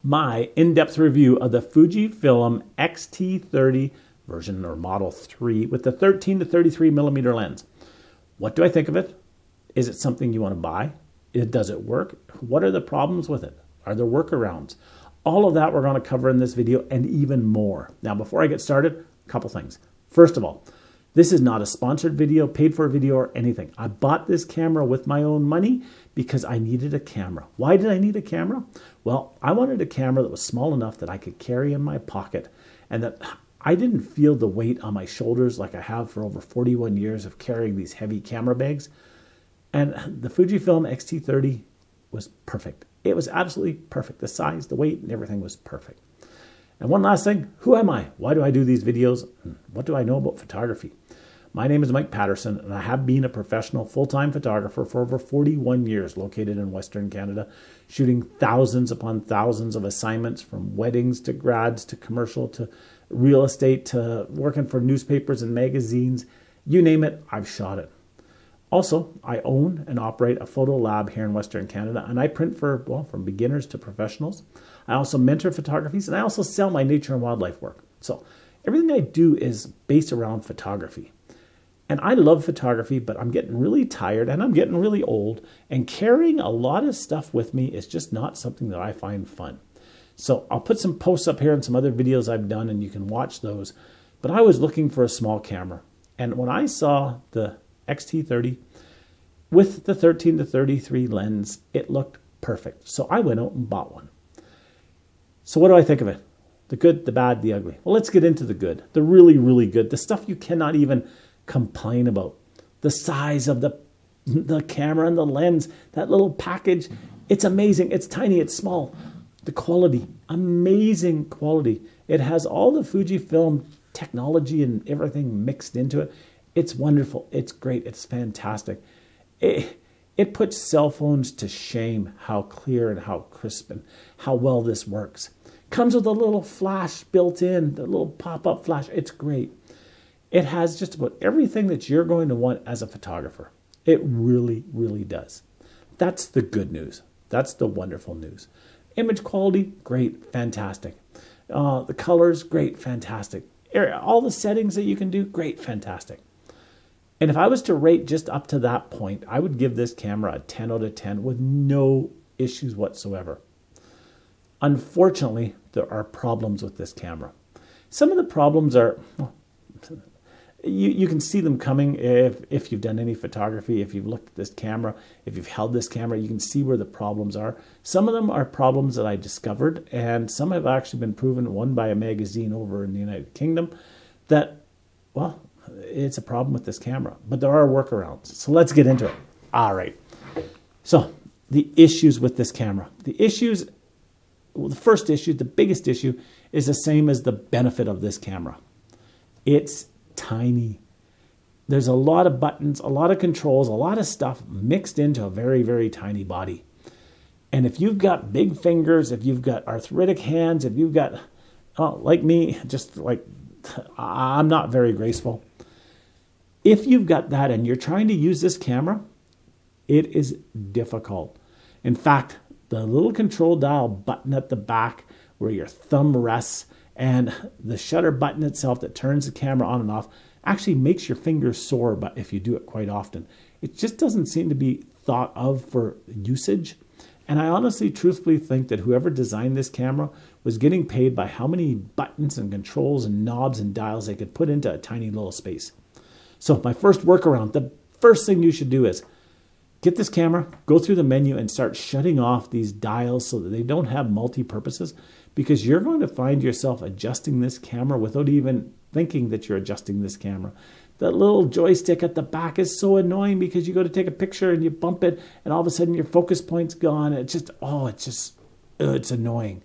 my in-depth review of the FujiFilm X T30 version or Model 3 with the 13 to 33 millimeter lens. What do I think of it? Is it something you want to buy? Does it work? What are the problems with it? Are there workarounds? All of that we're going to cover in this video and even more. Now, before I get started, a couple things. First of all, this is not a sponsored video, paid for video, or anything. I bought this camera with my own money because I needed a camera. Why did I need a camera? Well, I wanted a camera that was small enough that I could carry in my pocket and that I didn't feel the weight on my shoulders like I have for over 41 years of carrying these heavy camera bags. And the FujiFilm X T30 was perfect. It was absolutely perfect. The size, the weight, and everything was perfect. And one last thing, who am I? Why do I do these videos? What do I know about photography? My name is Mike Patterson, and I have been a professional full-time photographer for over 41 years, located in Western Canada, shooting thousands upon thousands of assignments, from weddings to grads to commercial to real estate to working for newspapers and magazines. You name it, I've shot it. Also, I own and operate a photo lab here in Western Canada, and I print for, well, from beginners to professionals. I also mentor photographies, and I also sell my nature and wildlife work. So everything I do is based around photography. And I love photography, but I'm getting really tired and I'm getting really old, and carrying a lot of stuff with me is just not something that I find fun. So I'll put some posts up here and some other videos I've done, and you can watch those. But I was looking for a small camera. And when I saw the X-T30 with the 13 to 33 lens, it looked perfect. So I went out and bought one. So what do I think of it? The good, the bad, the ugly. Well, let's get into the good. The really, really good. The stuff you cannot even complain about. The size of the camera and the lens, that little package, it's amazing. It's tiny, it's small. The quality, amazing quality. It has all the Fujifilm technology and everything mixed into it. It's wonderful. It's great. It's fantastic. It puts cell phones to shame how clear and how crisp and how well this works. Comes with a little flash built in, the little pop-up flash. It's great. It has just about everything that you're going to want as a photographer. It really, really does. That's the good news. That's the wonderful news. Image quality, great, fantastic. The colors, great, fantastic. All the settings that you can do, great, fantastic. And if I was to rate just up to that point, I would give this camera a 10 out of 10 with no issues whatsoever. Unfortunately, there are problems with this camera. Some of the problems are, well, you can see them coming if you've done any photography, if you've looked at this camera, if you've held this camera, you can see where the problems are. Some of them are problems that I discovered, and some have actually been proven, one by a magazine over in the United Kingdom, that, well, it's a problem with this camera. But there are workarounds. So let's get into it. All right. So the issues with this camera. The issues, well, the first issue, the biggest issue, is the same as the benefit of this camera. It's tiny. There's a lot of buttons, a lot of controls, a lot of stuff mixed into a very, very tiny body. And if you've got big fingers, if you've got arthritic hands, if you've got, like me, just like, I'm not very graceful. If you've got that and you're trying to use this camera, it is difficult. In fact, the little control dial button at the back where your thumb rests and the shutter button itself that turns the camera on and off actually makes your fingers sore, but if you do it quite often. It just doesn't seem to be thought of for usage. And I honestly, truthfully think that whoever designed this camera was getting paid by how many buttons and controls and knobs and dials they could put into a tiny little space. So my first workaround, the first thing you should do is get this camera, go through the menu and start shutting off these dials so that they don't have multi-purposes, because you're going to find yourself adjusting this camera without even thinking that you're adjusting this camera. That little joystick at the back is so annoying because you go to take a picture and you bump it and all of a sudden your focus point's gone. It's annoying.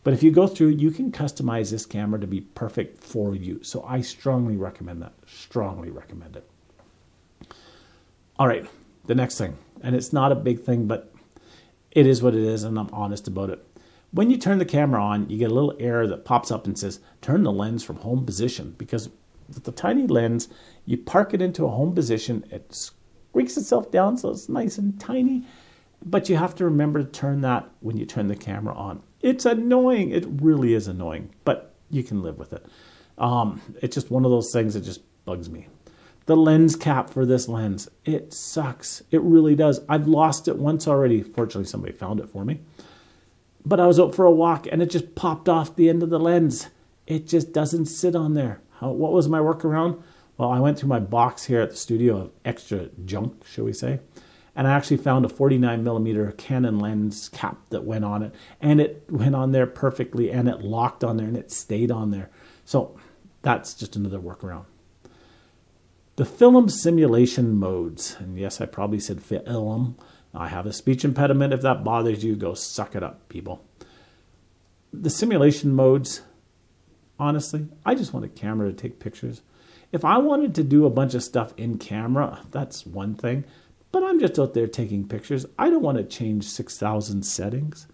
But if you go through, you can customize this camera to be perfect for you. So I strongly recommend that. Strongly recommend it. All right, the next thing, and it's not a big thing, but it is what it is, and I'm honest about it. When you turn the camera on, you get a little error that pops up and says, turn the lens from home position, because with the tiny lens, you park it into a home position, it squeaks itself down so it's nice and tiny, But you have to remember to turn that when you turn the camera on. It's annoying. It really is annoying, but you can live with it. It's just one of those things that just bugs me. The lens cap for this lens, it sucks. It really does. I've lost it once already. Fortunately, somebody found it for me. But I was out for a walk and it just popped off the end of the lens. It just doesn't sit on there. What was my workaround? Well, I went through my box here at the studio of extra junk, shall we say. And I actually found a 49mm Canon lens cap that went on it. And it went on there perfectly and it locked on there and it stayed on there. So that's just another workaround. The film simulation modes. And yes, I probably said film. I have a speech impediment. If that bothers you, go suck it up, people. The simulation modes, honestly, I just want a camera to take pictures. If I wanted to do a bunch of stuff in camera, that's one thing. But I'm just out there taking pictures. I don't want to change 6,000 settings.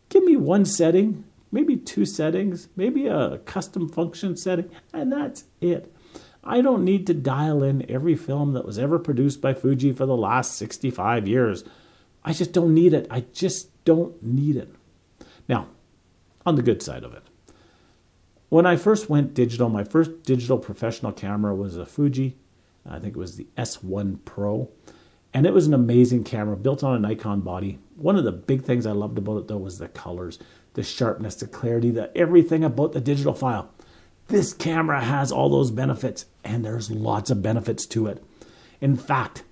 Give me one setting, maybe two settings, maybe a custom function setting, and that's it. I don't need to dial in every film that was ever produced by Fuji for the last 65 years. I just don't need it. I just don't need it. Now, on the good side of it. When I first went digital, my first digital professional camera was a Fuji. I think it was the S1 Pro. And it was an amazing camera built on a Nikon body. One of the big things I loved about it, though, was the colors, the sharpness, the clarity, everything about the digital file. This camera has all those benefits, and there's lots of benefits to it. In fact,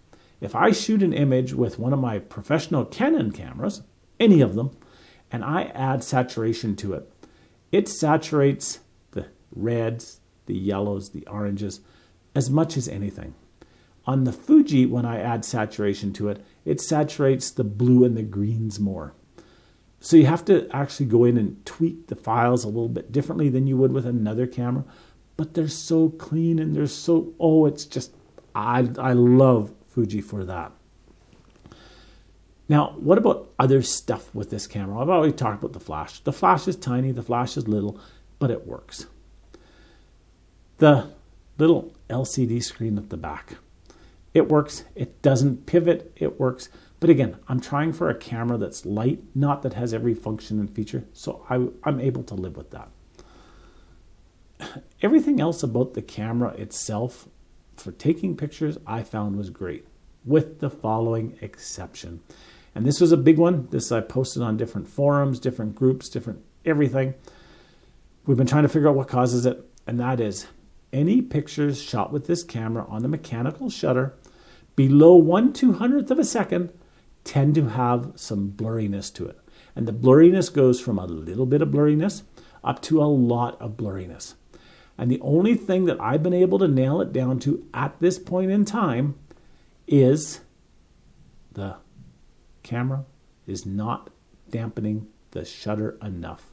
if I shoot an image with one of my professional Canon cameras, any of them, and I add saturation to it, it saturates the reds, the yellows, the oranges, as much as anything. On the Fuji, when I add saturation to it, it saturates the blue and the greens more. So you have to actually go in and tweak the files a little bit differently than you would with another camera. But they're so clean and they're so, it's just, I love Fuji for that. Now, what about other stuff with this camera? I've already talked about the flash. The flash is tiny, the flash is little, but it works. The little LCD screen at the back. It works. It doesn't pivot. It works. But again, I'm trying for a camera that's light, not that has every function and feature. So I'm able to live with that. Everything else about the camera itself for taking pictures I found was great, with the following exception. And this was a big one. This I posted on different forums, different groups, different everything. We've been trying to figure out what causes it. And that is any pictures shot with this camera on the mechanical shutter below 1/200th of a second tend to have some blurriness to it. And the blurriness goes from a little bit of blurriness up to a lot of blurriness. And the only thing that I've been able to nail it down to at this point in time is the camera is not dampening the shutter enough.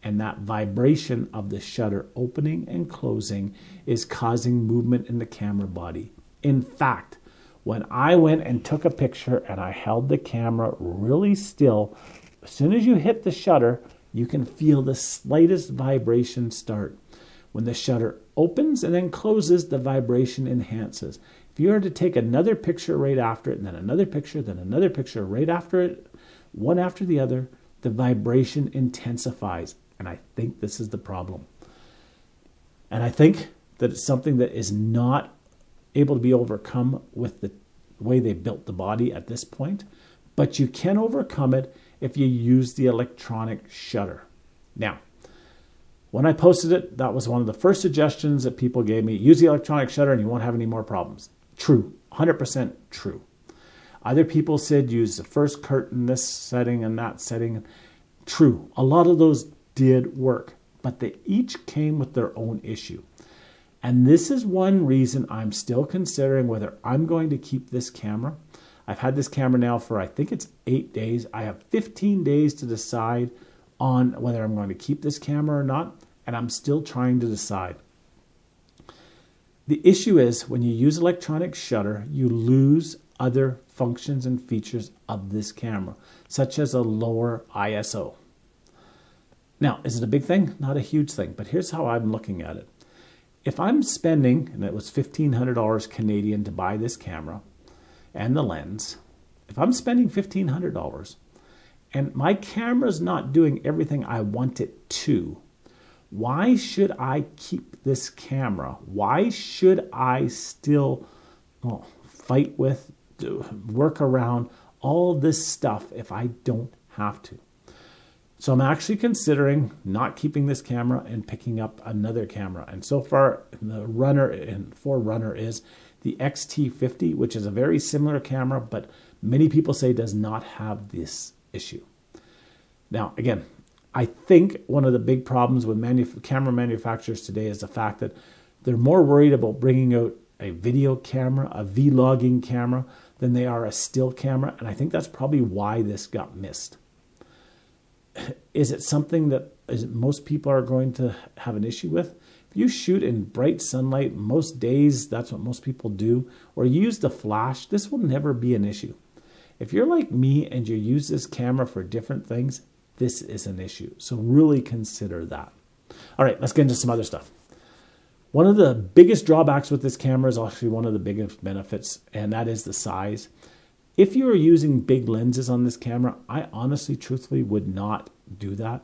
And that vibration of the shutter opening and closing is causing movement in the camera body. In fact, when I went and took a picture and I held the camera really still, as soon as you hit the shutter, you can feel the slightest vibration start. When the shutter opens and then closes, the vibration enhances. If you were to take another picture right after it, and then another picture, then another picture right after it, one after the other, the vibration intensifies. And I think this is the problem. And I think that it's something that is not able to be overcome with the way they built the body at this point. But you can overcome it if you use the electronic shutter. Now, when I posted it, that was one of the first suggestions that people gave me. Use the electronic shutter and you won't have any more problems. True. 100% true. Other people said use the first curtain, this setting and that setting. True. A lot of those did work, but they each came with their own issue. And this is one reason I'm still considering whether I'm going to keep this camera. I've had this camera now for, I think it's 8 days. I have 15 days to decide on whether I'm going to keep this camera or not, and I'm still trying to decide. The issue is when you use electronic shutter, you lose other functions and features of this camera, such as a lower ISO. Now, is it a big thing? Not a huge thing, but here's how I'm looking at it. If I'm spending, and it was $1,500 Canadian to buy this camera and the lens, if I'm spending $1,500 and my camera's not doing everything I want it to, why should I keep this camera? Why should I still fight with, work around all this stuff if I don't have to? So I'm actually considering not keeping this camera and picking up another camera. And so far, the forerunner is the XT50, which is a very similar camera, but many people say does not have this issue. Now, again, I think one of the big problems with camera manufacturers today is the fact that they're more worried about bringing out a video camera, a vlogging camera, than they are a still camera. And I think that's probably why this got missed. Is it something that most people are going to have an issue with? If you shoot in bright sunlight, most days, that's what most people do, or use the flash, this will never be an issue. If you're like me and you use this camera for different things, this is an issue. So really consider that. All right, let's get into some other stuff. One of the biggest drawbacks with this camera is actually one of the biggest benefits, and that is the size. If you are using big lenses on this camera, I honestly, truthfully would not do that.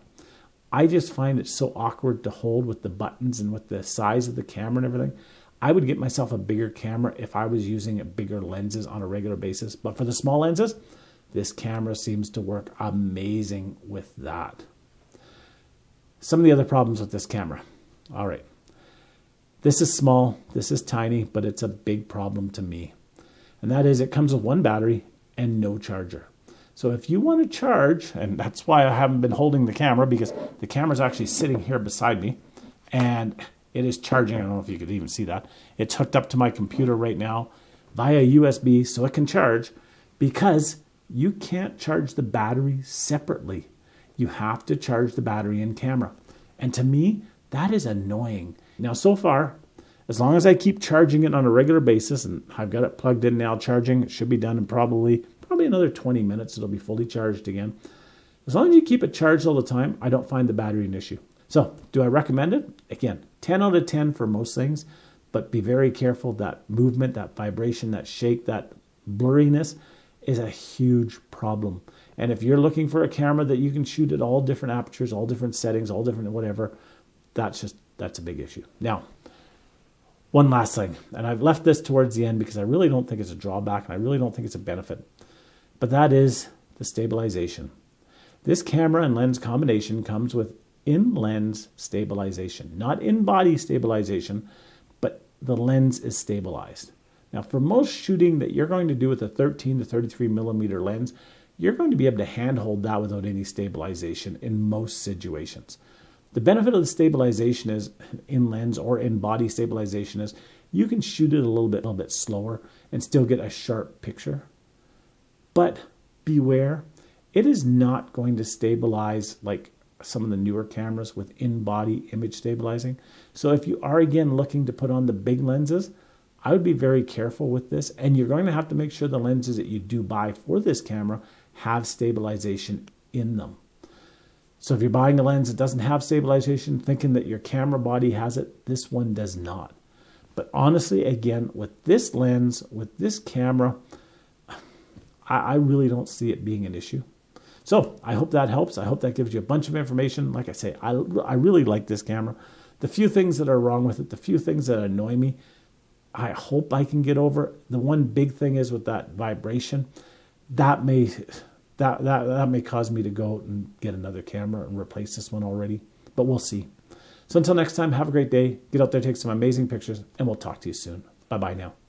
I just find it so awkward to hold with the buttons and with the size of the camera and everything. I would get myself a bigger camera if I was using bigger lenses on a regular basis. But for the small lenses, this camera seems to work amazing with that. Some of the other problems with this camera. All right. This is small, this is tiny, but it's a big problem to me. And that is it comes with one battery and no charger. So if you want to charge, and that's why I haven't been holding the camera, because the camera's actually sitting here beside me and it is charging. I don't know if you could even see that. It's hooked up to my computer right now via USB so it can charge, because you can't charge the battery separately. You have to charge the battery in camera. And to me, that is annoying. Now, so far, as long as I keep charging it on a regular basis, and I've got it plugged in now charging, it should be done in probably another 20 minutes. It'll be fully charged again. As long as you keep it charged all the time, I don't find the battery an issue. So, do I recommend it? Again, 10 out of 10 for most things, but be very careful. That movement, that vibration, that shake, that blurriness is a huge problem. And if you're looking for a camera that you can shoot at all different apertures, all different settings, all different whatever, that's a big issue. Now, one last thing, and I've left this towards the end because I really don't think it's a drawback and I really don't think it's a benefit, but that is the stabilization. This camera and lens combination comes with in-lens stabilization, not in-body stabilization, but the lens is stabilized. Now, for most shooting that you're going to do with a 13 to 33 millimeter lens, you're going to be able to handhold that without any stabilization in most situations. The benefit of the stabilization is in lens or in body stabilization is you can shoot it a little bit slower and still get a sharp picture. But beware, it is not going to stabilize like some of the newer cameras with in-body image stabilizing. So if you are again looking to put on the big lenses, I would be very careful with this, and you're going to have to make sure the lenses that you do buy for this camera have stabilization in them. So if you're buying a lens that doesn't have stabilization, thinking that your camera body has it, this one does not. But honestly, again, with this lens, with this camera, I really don't see it being an issue. So I hope that helps. I hope that gives you a bunch of information. Like I say, I really like this camera. The few things that are wrong with it, the few things that annoy me, I hope I can get over. The one big thing is with that vibration, that may cause me to go out and get another camera and replace this one already. But we'll see. So until next time, have a great day. Get out there, take some amazing pictures, and we'll talk to you soon. Bye-bye now.